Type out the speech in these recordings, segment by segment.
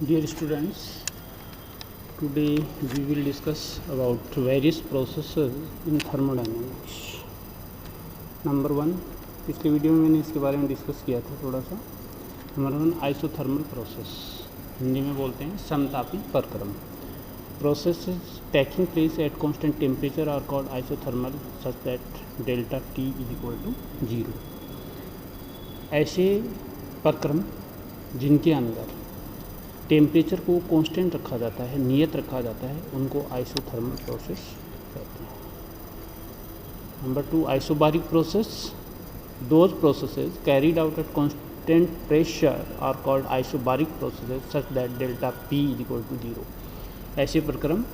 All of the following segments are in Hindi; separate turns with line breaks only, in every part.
Dear students, today we will discuss about various processes in thermodynamics. Number 1, पिछले वीडियो में मैंने इसके बारे में डिस्कस किया था थोड़ा सा. नंबर 1, आइसोथर्मल प्रोसेस, हिंदी में बोलते हैं समतापी प्रक्रम. Processes taking place at constant temperature are called isothermal such that delta T is equal to 0. ऐसे प्रक्रम जिनके अंदर टेम्परेचर को कांस्टेंट रखा जाता है, नियत रखा जाता है, उनको आइसोथर्मल प्रोसेस कहते हैं. Number 2, isobaric process. Those processes carried out at constant pressure are called isobaric processes such that delta P is equal to 0. ऐसे प्रक्रम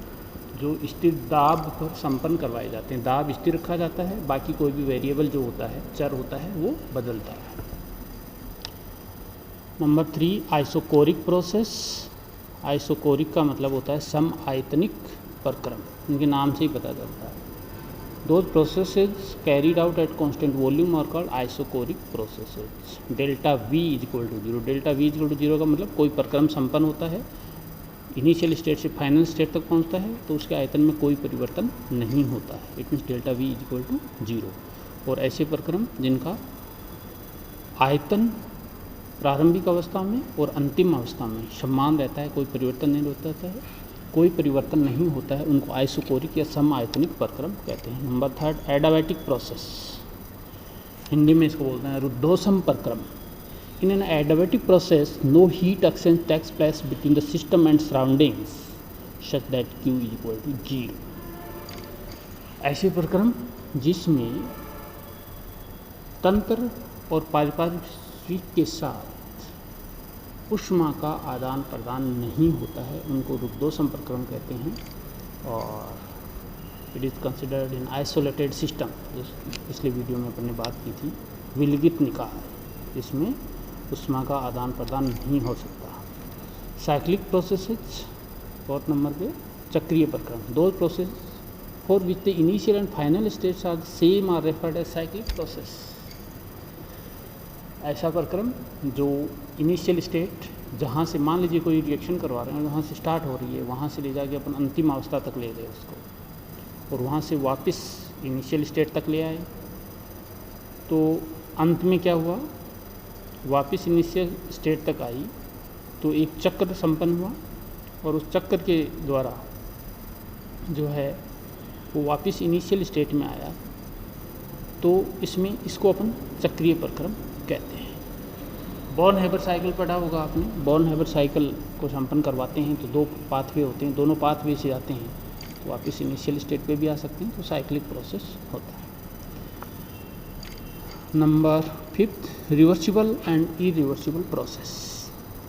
जो स्थिर दाब पर संपन्न करवाए जाते हैं. दाब स्थिर रखा जाता है, बाकी कोई भी वेरिएबल जो होता है, चर होता है, वो बदलता है. Number 3, isochoric process. आइसोकोरिक का मतलब होता है सम आयतनिक प्रक्रम, इनके नाम से ही पता चलता है. Those processes carried out at constant volume are called isochoric processes. Delta V is equal to 0. Delta V is equal to 0 का मतलब कोई प्रक्रम संपन्न होता है, इनिशियल स्टेट से फाइनल स्टेट तक पहुंचता है, तो उसके आयतन में कोई परिवर्तन नहीं होता है. It means delta V is equal to 0. और ऐसे प्रक्रम जिनका आयतन प्रारंभिक अवस्था में और अंतिम अवस्था में समान रहता है, कोई परिवर्तन नहीं होता है, कोई परिवर्तन नहीं होता है, उनको आइसोकोरिक या सम आयतनिक प्रक्रम कहते हैं. Number 3, adiabatic process. हिंदी में इसको बोलते हैं रुद्धोष्म प्रक्रम. In an adiabatic process no heat exchange takes place between the system and surroundings such that Q is equal to 0. ऐसे प्रक्रम जिसमें तंत्र और पारिपार्श्विक के साथ ऊष्मा का आदान प्रदान नहीं होता है, उनको रुद्धोष्म प्रक्रम कहते हैं. और it is considered in isolated system. पिछले वीडियो में अपने बात की थी विलगित निकाय, इसमें ऊष्मा का आदान प्रदान नहीं हो सकता. Cyclic processes. 4 नंबर पे चक्रीय प्रक्रम. दो process for which the initial and final states are same are referred as cyclic process. ऐसा प्रक्रम जो इनिशियल स्टेट, जहाँ से मान लीजिए कोई रिएक्शन करवा रहे हैं, वहाँ से स्टार्ट हो रही है, वहाँ से ले जाके अपन अंतिम अवस्था तक ले गए उसको, और वहाँ से वापस इनिशियल स्टेट तक ले आए, तो अंत में क्या हुआ, वापस इनिशियल स्टेट तक आई तो एक चक्र संपन्न हुआ, और उस चक्र के द्वारा जो है वो वापस इनिशियल स्टेट में आया, तो इसमें इसको अपन चक्रीय प्रक्रम कहते हैं. बॉर्न हेबर साइकिल पढ़ा होगा आपने. बॉर्न हेबर साइकिल को संपन्न करवाते हैं तो 2 पाथवे होते हैं, दोनों पाथवे से जाते हैं तो वापस इनिशियल स्टेट पे भी आ सकते हैं, तो साइक्लिक प्रोसेस होता है. Number 5, reversible and irreversible process.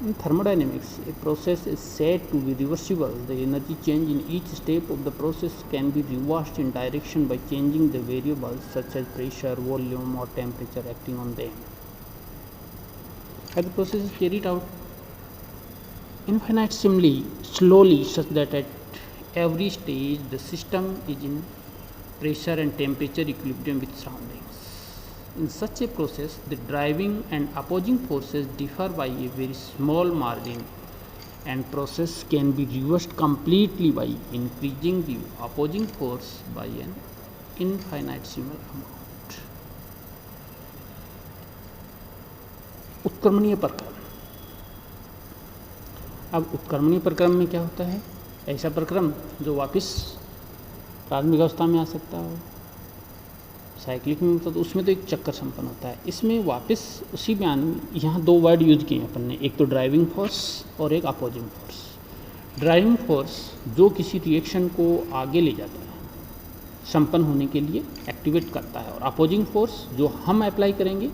In thermodynamics, a process is said to be reversible. The energy change in each step of the process can be reversed in direction by changing the variables such as pressure, volume, or temperature acting on them. As the process is carried out infinitesimally slowly, such that at every stage the system is in pressure and temperature equilibrium with surroundings. In such a process, the driving and opposing forces differ by a very small margin, and process can be reversed completely by increasing the opposing force by an infinitesimal amount. उत्क्रमणीय प्रक्रम. अब उत्क्रमणीय प्रक्रम में क्या होता है, ऐसा प्रक्रम जो वापस प्रारंभिक अवस्था में आ सकता हो. साइक्लिक में मतलब उसमें तो एक चक्कर संपन्न होता है, इसमें वापस उसी में आने, यहाँ 2 वर्ड यूज किए अपन ने, एक तो ड्राइविंग फोर्स और एक अपोजिंग फोर्स. ड्राइविंग फोर्स जो किसी रिएक्शन को आगे ले जाता है, संपन्न होने के लिए एक्टिवेट करता है, और अपोजिंग फोर्स जो हम अप्लाई करेंगे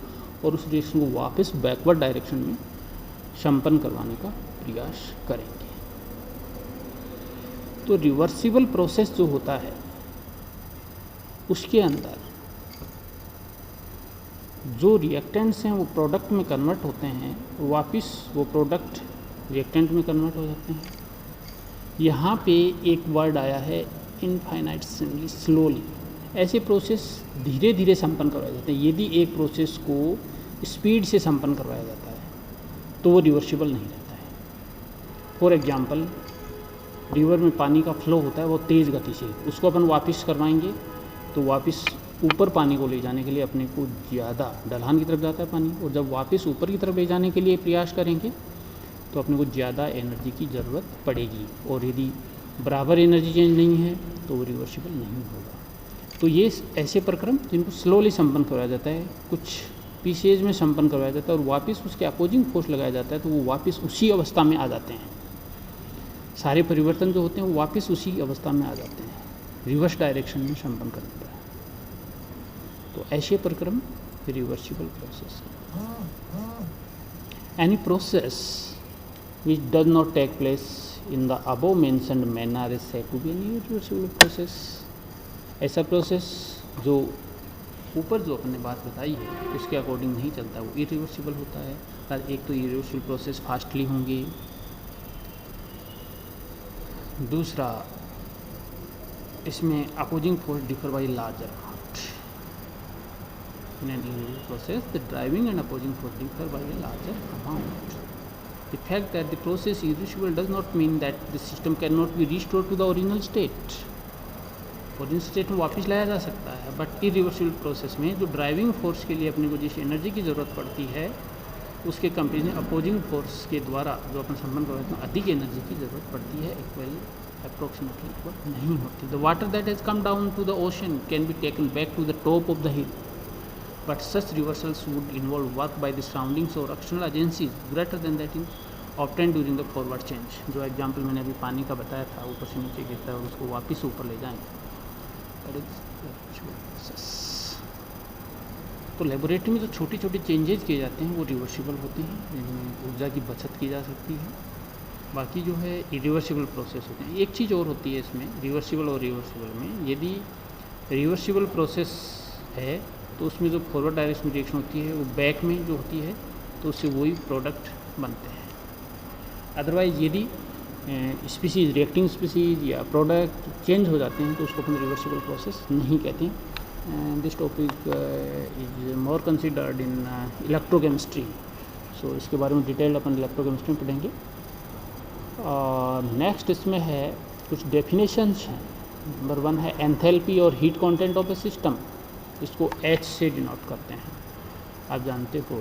और उस रिएक्शन को वापस बैकवर्ड डायरेक्शन में संपन्न करवाने का प्रयास करेंगे. तो रिवर्सिबल प्रोसेस जो होता है उसके अंदर जो रिएक्टेंट्स हैं वो प्रोडक्ट में कन्वर्ट होते हैं, वापस वो प्रोडक्ट रिएक्टेंट में कन्वर्ट हो जाते हैं. यहाँ पे एक वर्ड आया है इनफाइनाइटली स्लोली. ऐसे प्रोसेस धीरे धीरे संपन्न करवाए जाते हैं. यदि एक प्रोसेस को स्पीड से संपन्न करवाया जाता है तो वो रिवर्सिबल नहीं रहता है. फॉर एग्जांपल रिवर में पानी का फ्लो होता है वो तेज़ गति से, उसको अपन वापस करवाएंगे तो वापस ऊपर पानी को ले जाने के लिए अपने को ज़्यादा ढलान की तरफ जाता है पानी, और जब वापस ऊपर की तरफ ले जाने के लिए प्रयास करेंगे तो अपने को ज़्यादा एनर्जी की ज़रूरत पड़ेगी, और यदि बराबर एनर्जी चेंज नहीं है तो वो रिवर्सिबल नहीं होगा। तो ये ऐसे प्रक्रम जिनको स्लोली संपन्न करवाया जाता है, कुछ पीसेज में संपन्न करवाया जाता है और वापस उसके अपोजिंग फोर्स लगाया जाता है तो वो वापस उसी अवस्था में आ जाते हैं। सारे परिवर्तन जो होते हैं वो वापस उसी अवस्था में आ जाते हैं, रिवर्स डायरेक्शन में संपन्न करना पड़ा। तो ऐसे प्रक्रम रिवर्सिबल प्रोसेस है। Any process which does not take place in the above mentioned manner is said to be an irreversible process. ऐसा प्रोसेस जो ऊपर जो अपने बात बताई है उसके अकॉर्डिंग नहीं चलता वो इरिवर्सिबल होता है। एक तो इरिवर्सिबल प्रोसेस फास्टली होंगी, दूसरा इसमें opposing force differ by larger amount. In an irreversible process the driving and opposing force differ by a larger amount. The fact that the process is irreversible does not mean that the system cannot be restored to the original state. Original state में वापस लाया जा सकता है, बट इरिवर्सिबल प्रोसेस में जो ड्राइविंग फोर्स के लिए अपने को जिस एनर्जी की ज़रूरत पड़ती है उसके कंपेरिजन अपोजिंग फोर्स के द्वारा जो अपन संबंध करते हैं अधिक एनर्जी की ज़रूरत पड़ती है, इक्वल अप्रोक्सीमेटली इक्वल नहीं होती। The water that has come down to the ocean can be taken back to the top of the hill, but such reversals would involve work by the surroundings or external agencies greater than that in obtained during the forward change। जो एग्जाम्पल मैंने अभी पानी का बताया था, ऊपर से नीचे गिरता है और उसको वापस ऊपर ले जाएंगे, that is reversible process। तो लेबोरेटरी में जो छोटी छोटी चेंजेस किए जाते हैं वो रिवर्सिबल होते हैं, जिनमें ऊर्जा की बचत की जा सकती है। बाकी जो है इरिवर्सिबल प्रोसेस होते हैं। एक चीज़ और होती है इसमें रिवर्सिबल और रिवर्सिबल में, यदि रिवर्सिबल प्रोसेस है तो उसमें जो फॉरवर्ड डायरेक्शन में रिएक्शन होती है वो बैक में जो होती है तो उससे वही प्रोडक्ट बनते हैं। अदरवाइज़ यदि स्पीसीज रिएक्टिंग स्पीसीज या प्रोडक्ट चेंज हो जाते हैं तो उसको अपन रिवर्सिबल प्रोसेस नहीं कहते हैं। This topic is more considered in electrochemistry, so इसके बारे में डिटेल अपन इलेक्ट्रोकेमिस्ट्री में पढ़ेंगे। और नेक्स्ट इसमें है कुछ डेफिनेशंस हैं। नंबर 1 है एंथैल्पी और heat content of a system, इसको H से डिनोट करते हैं। आप जानते हो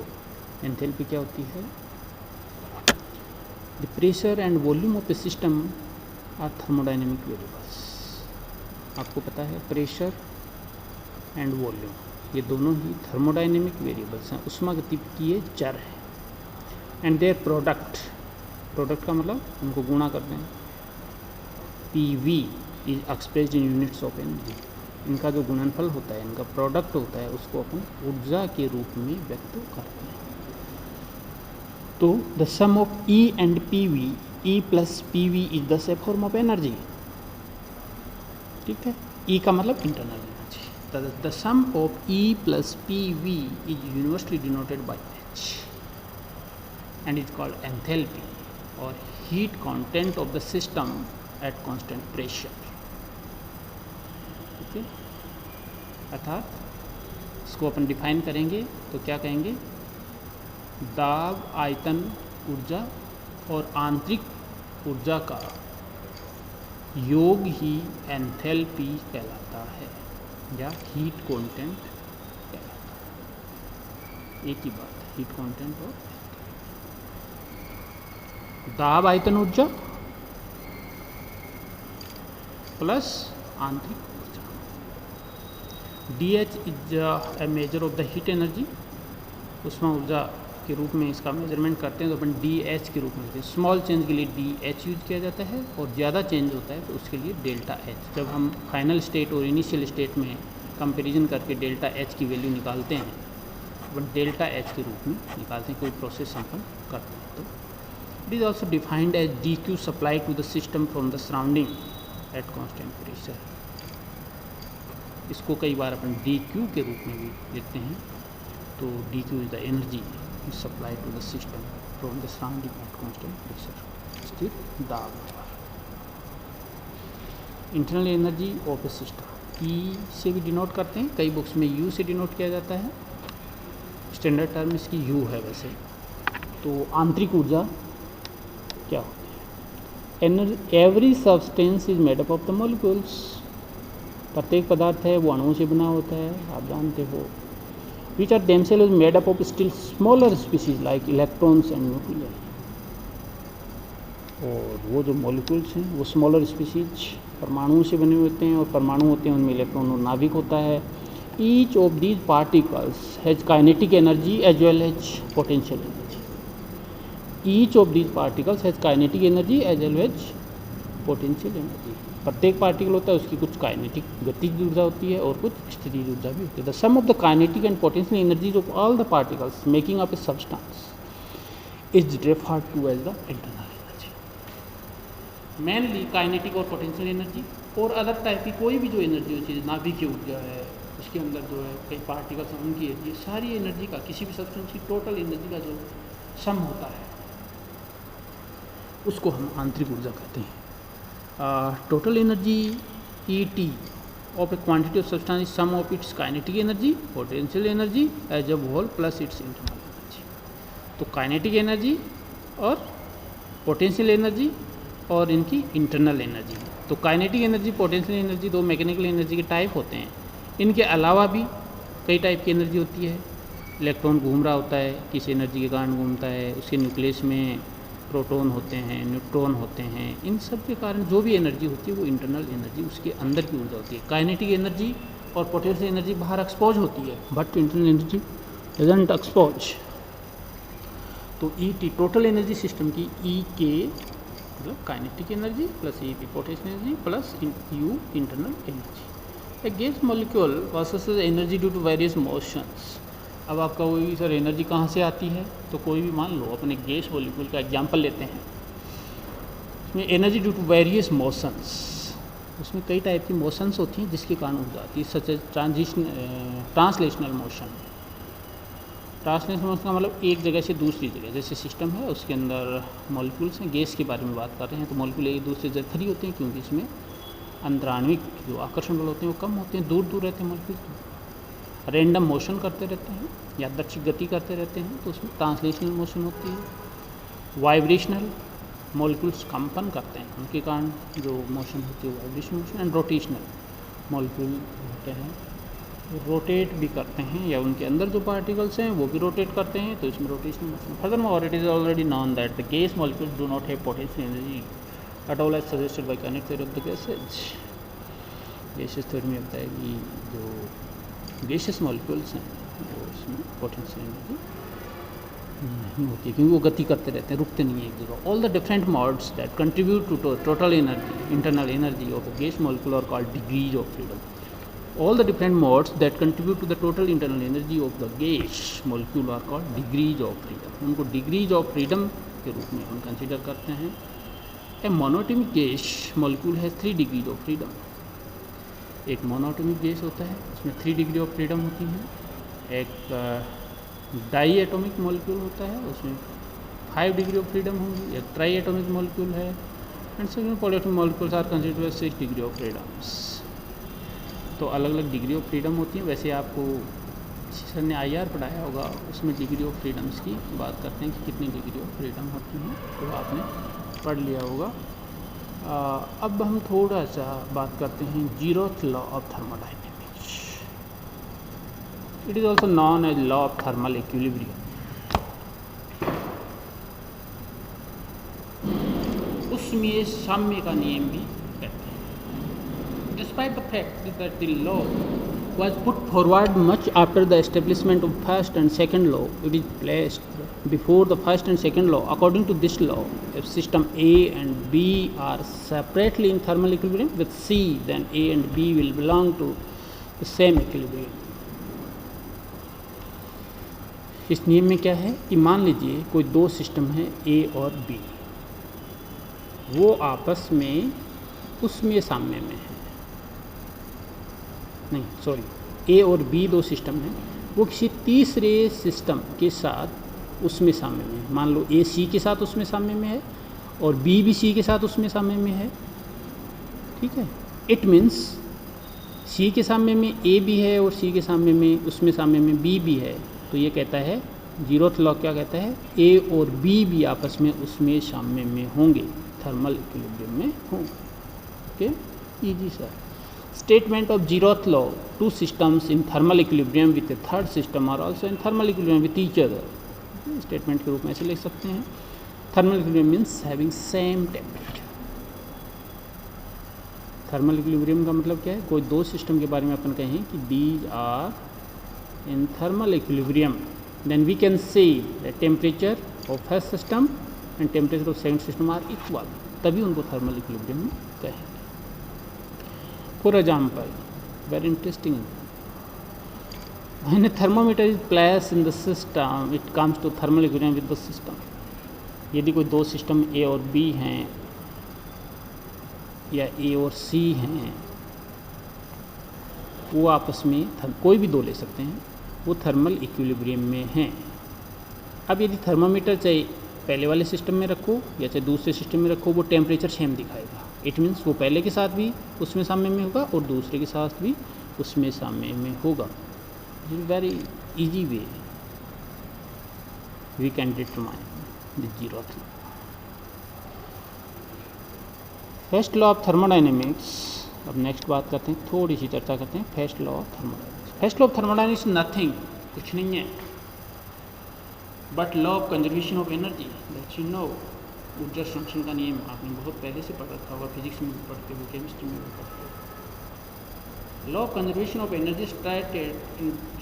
एंथैल्पी क्या होती है? The pressure and volume of the system are thermodynamic variables. आपको पता है प्रेशर एंड वॉल्यूम ये दोनों ही थर्मोडाइनमिक वेरिएबल्स हैं, उष्मागतिकीय चर हैं। एंड देयर प्रोडक्ट का मतलब उनको गुणा करते हैं। PV is expressed in units of energy. इनका जो गुणनफल होता है, इनका प्रोडक्ट होता है, उसको अपन ऊर्जा के रूप में व्यक्त करते हैं। तो the sum of E and PV, E plus PV is the same form of energy. ठीक है, E का मतलब internal energy. The sum of E plus PV is universally denoted by H and is called enthalpy और heat content of the system at constant pressure. ठीक है, अर्थात इसको अपन डिफाइन करेंगे तो क्या कहेंगे? दाब, आयतन, ऊर्जा और आंतरिक ऊर्जा का योग ही एंथैल्पी कहलाता है या हीट कंटेंट कहलाता है। एक ही बात है, हीट कंटेंट और दाब, आयतन, ऊर्जा प्लस आंतरिक ऊर्जा। DH is a measure of the heat energy. उष्मा ऊर्जा के रूप में इसका मेजरमेंट करते हैं तो अपन DH के रूप में लेते हैं। स्मॉल चेंज के लिए DH यूज किया जाता है और ज़्यादा चेंज होता है तो उसके लिए डेल्टा H। जब हम फाइनल स्टेट और इनिशियल स्टेट में कंपैरिजन करके डेल्टा H की वैल्यू निकालते हैं अपन डेल्टा H के रूप में निकालते हैं, कोई प्रोसेस संपन्न करते हैं। तो it is also defined as DQ supply to the system from the surrounding at constant pressure. इसको कई बार अपन DQ के रूप में भी लिखते हैं। तो DQ is the energy supply to the system from the surrounding at constant pressure. स्थिर दाब। Internal energy of a system E से भी डिनोट करते हैं, कई बुक्स में U से डिनोट किया जाता है। स्टैंडर्ड टर्म इसकी U है वैसे। तो आंतरिक ऊर्जा क्या होती है? Every substance is made up of the molecules. प्रत्येक पदार्थ है वो अणुओं से बना होता है, आप जानते हो। Which are themselves made up of still smaller species like electrons and nuclear. और वो जो मॉलिक्यूल्स हैं वो स्मॉलर स्पीसीज परमाणुओं से बने होते हैं, और परमाणु होते हैं उनमें इलेक्ट्रॉन और नाभिक होता है। Each of these particles has kinetic energy as well as potential energy. Each of these particles has kinetic energy as well as potential energy. प्रत्येक पार्टिकल होता है उसकी कुछ काइनेटिक गतिज ऊर्जा होती है और कुछ स्थितिज ऊर्जा भी होती है। The sum of the kinetic and potential energies of all the particles making up a substance is referred to as the internal energy. Mainly kinetic और पोटेंशियल एनर्जी और अदर टाइप की कोई भी जो एनर्जी होती है, नाभिक की ऊर्जा है, उसके अंदर जो है कई पार्टिकल्स हैं उनकी ये सारी एनर्जी का, किसी भी सब्सटेंस की टोटल एनर्जी का जो सम होता है उसको हम आंतरिक ऊर्जा कहते हैं। Total energy ET of a quantity of substance is sum of its kinetic energy, potential energy as a whole plus its internal energy. तो काइनेटिक एनर्जी और पोटेंशियल एनर्जी और इनकी इंटरनल एनर्जी। तो काइनेटिक एनर्जी, पोटेंशियल एनर्जी दो मैकेनिकल एनर्जी के टाइप होते हैं। इनके अलावा भी कई टाइप की एनर्जी होती है। इलेक्ट्रॉन घूम रहा होता है, किस एनर्जी के कारण घूमता है, उसके न्यूक्लियस में प्रोटॉन होते हैं, न्यूट्रॉन होते हैं, इन सब के कारण जो भी एनर्जी होती है वो इंटरनल एनर्जी, उसके अंदर की ऊर्जा होती है। काइनेटिक एनर्जी और पोटेंशियल एनर्जी बाहर एक्सपोज होती है, but internal energy doesn't expose. तो ET टोटल एनर्जी सिस्टम की EK मतलब kinetic energy plus EP potential energy plus U internal energy. A gas molecule possesses energy due to various motions. अब आपका वही सर एनर्जी कहाँ से आती है, तो कोई भी मान लो अपने गैस मॉलिक्यूल का एग्जांपल लेते हैं। उसमें energy due to various motions, उसमें कई टाइप की मोशंस होती हैं जिसके कारण ऊर्जा आती है, such as translational motion. Translational motion का मतलब एक जगह से दूसरी जगह, जैसे सिस्टम है उसके अंदर मॉलिक्यूल्स हैं, गैस के बारे में बात कर रहे हैं तो मॉलिक्यूल एक दूसरे से फ्री होते हैं क्योंकि इसमें अंतराण्विक जो आकर्षण बल होते हैं वो कम होते हैं, दूर दूर रहते हैं मॉलिक्यूल, रैंडम मोशन करते रहते हैं, यादृच्छिक गति करते रहते हैं, तो उसमें ट्रांसलेशनल मोशन होती है। वाइब्रेशनल, मॉलिक्यूल्स कंपन करते हैं, उनके कारण जो मोशन होती है vibrational motion. And rotational, molecule होते हैं रोटेट भी करते हैं, या उनके अंदर जो पार्टिकल्स हैं वो भी रोटेट करते हैं, तो इसमें rotational motion. Furthermore it is already known that the gas molecules do not have potential energy at all as suggested by kinetic theory of the gases. Gases theory में बताया कि जो गैसेस मॉलिक्यूल्स हैं वो उसमें पोटेंशियल एनर्जी नहीं होती है क्योंकि वो गति करते रहते हैं, रुकते नहीं है एक जगह। All the different modes that contribute to total energy, internal energy of a gas molecule are called degrees of freedom. All the different modes that contribute to the total internal energy of the gas molecule are called degrees of freedom. उनको degrees of freedom के रूप में हम कंसिडर करते हैं। A monatomic gas molecule has 3 degrees of freedom. एक monatomic gas होता है उसमें 3 डिग्री ऑफ फ्रीडम होती है। एक डाईएटॉमिक मॉलिक्यूल होता है उसमें 5 डिग्री ऑफ फ्रीडम होंगी। एक ट्राईएटॉमिक मॉलिक्यूल है and second polyatomic molecules are considered 6 degree of freedoms. तो अलग अलग डिग्री ऑफ फ्रीडम होती है। वैसे आपको सर ने IR पढ़ाया होगा, उसमें डिग्री ऑफ फ्रीडम्स की बात करते हैं कि कितनी डिग्री ऑफ फ्रीडम होती हैं, तो आपने पढ़ लिया होगा। अब हम थोड़ा सा बात करते हैं zeroth law of thermodynamics. It is also known as law of thermal equilibrium. उसमें साम्य का नियम भी despite the fact that the law was put forward much after the establishment of first and second law, it is placed before the first and second law. According to this law, if system A and B are separately in thermal equilibrium with C, then A and B will belong to the same equilibrium. इस नियम में क्या है कि मान लीजिए कोई दो सिस्टम है A और B, वो आपस में उसमें साम्य में है, नहीं सॉरी, A और B दो सिस्टम हैं, वो किसी तीसरे सिस्टम के साथ उसमें साम्य में है। मान लो A C के साथ उसमें साम्य में है और B भी C के साथ उसमें साम्य में है, ठीक है। इट मीन्स C के साम्य में A भी है और C के साम्य में उसमें साम्य में B भी है, तो ये कहता है जीरोथ लॉ क्या कहता है, A और B भी आपस में उसमें साम्य में होंगे। थर्मल इक्विलिब्रियम में होंगे। Okay, easy sir. Statement of zeroth law, two systems in thermal equilibrium with a third system are also in thermal equilibrium with each other. Statement के रूप में ऐसे लिख सकते हैं, thermal equilibrium means having same temperature. Thermal equilibrium का मतलब क्या है, कोई दो सिस्टम के बारे में अपन कहें कि these are in thermal equilibrium, then we can say the temperature of first system and temperature of second system are equal, तभी उनको थर्मल इक्विलिब्रियम में कहेंगे। For example, very interesting, when a thermometer is placed in the system it comes to thermal equilibrium with the system. यदि कोई दो सिस्टम ए और बी हैं या ए और सी हैं, वो आपस में कोई भी दो ले सकते हैं, वो थर्मल इक्विलिब्रियम में हैं। अब यदि थर्मामीटर चाहे पहले वाले सिस्टम में रखो या चाहे दूसरे सिस्टम में रखो, वो टेम्परेचर सेम दिखाएगा। इट मीन्स वो पहले के साथ भी उसमें साम्य में होगा और दूसरे के साथ भी उसमें साम्य में होगा। Very easy way we can determine the zeroth law. First law of thermodynamics. अब नेक्स्ट बात करते हैं, थोड़ी सी चर्चा करते हैं first law of thermodynamics. First law of thermodynamics nothing, कुछ नहीं है, but law of conservation of energy, that you know. ऊर्जा संरक्षण का नियम आपने बहुत पहले से पढ़ रखा होगा, फिजिक्स में भी पढ़ते हो, केमिस्ट्री में भी पढ़ते हो। Law of conservation of energy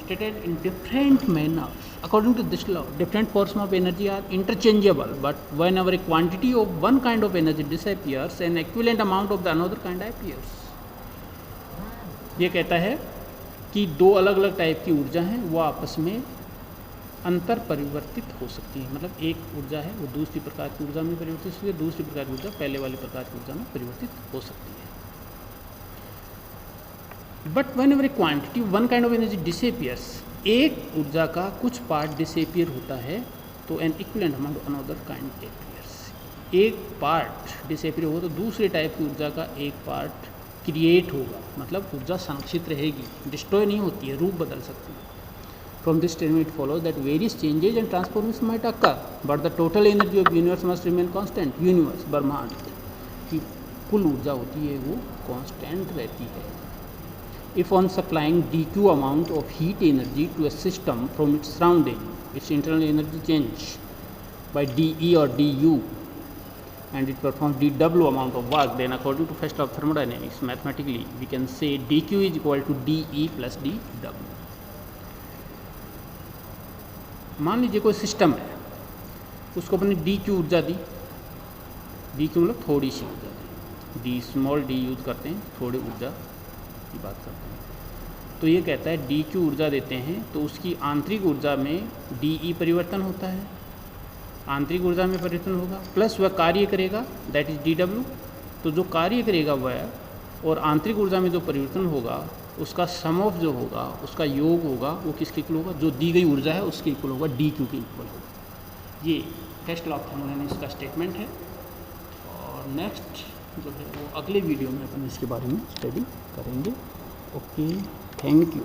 stated in different manners. According to this law, different forms of energy are interchangeable, but whenever a quantity of one kind of energy disappears, an equivalent amount of the another kind appears. ये कहता है कि दो अलग अलग टाइप की ऊर्जा हैं, वो आपस में अंतर परिवर्तित हो सकती है। मतलब एक ऊर्जा है वो दूसरी प्रकार की ऊर्जा में परिवर्तित होती है, दूसरी प्रकार की ऊर्जा पहले वाली प्रकार की ऊर्जा में परिवर्तित हो सकती है। But when ever A quantity one kind of energy disappears, एक ऊर्जा का कुछ पार्ट डिसअपियर होता है तो N equivalent amount another kind appears. एक पार्ट डिसअपियर होगा तो दूसरे टाइप की ऊर्जा का एक पार्ट क्रिएट होगा, मतलब ऊर्जा संरक्षित रहेगी, डिस्ट्रॉय नहीं होती है, रूप बदल सकती है। From this statement it follows that various changes and transformation might occur, but the total energy of universe must remain constant. Universe ब्रह्मांड की कुल ऊर्जा होती है वो कांस्टेंट रहती है। If on supplying dq amount of heat energy to a system from its surrounding, its internal energy change by dE or du, and it performs dW amount of work, then according to first law of thermodynamics, mathematically we can say dq is equal to dE plus dW. मान लीजिए कोई सिस्टम है, उसको अपने dq ऊर्जा दी, dq मतलब थोड़ी सी ऊर्जा दी, d स्मॉल d यूज करते हैं, थोड़ी ऊर्जा की बात करते हैं। तो ये कहता है डी क्यू ऊर्जा देते हैं तो उसकी आंतरिक ऊर्जा में डी ई परिवर्तन होता है, आंतरिक ऊर्जा में परिवर्तन होगा, प्लस वह कार्य करेगा दैट इज डी डब्ल्यू। तो जो कार्य करेगा वह और आंतरिक ऊर्जा में जो परिवर्तन होगा उसका सम ऑफ जो होगा, उसका योग होगा, वो किसके इक्वल होगा, जो दी गई ऊर्जा है उसके इक्वल होगा, डी क्यू के इक्वल होगा। ये फर्स्ट लॉ ऑफ थर्मोडायनेमिक्स का स्टेटमेंट है। और नेक्स्ट जो है वो अगले वीडियो में अपन इसके बारे में स्टडी करेंगे। Okay, thank you.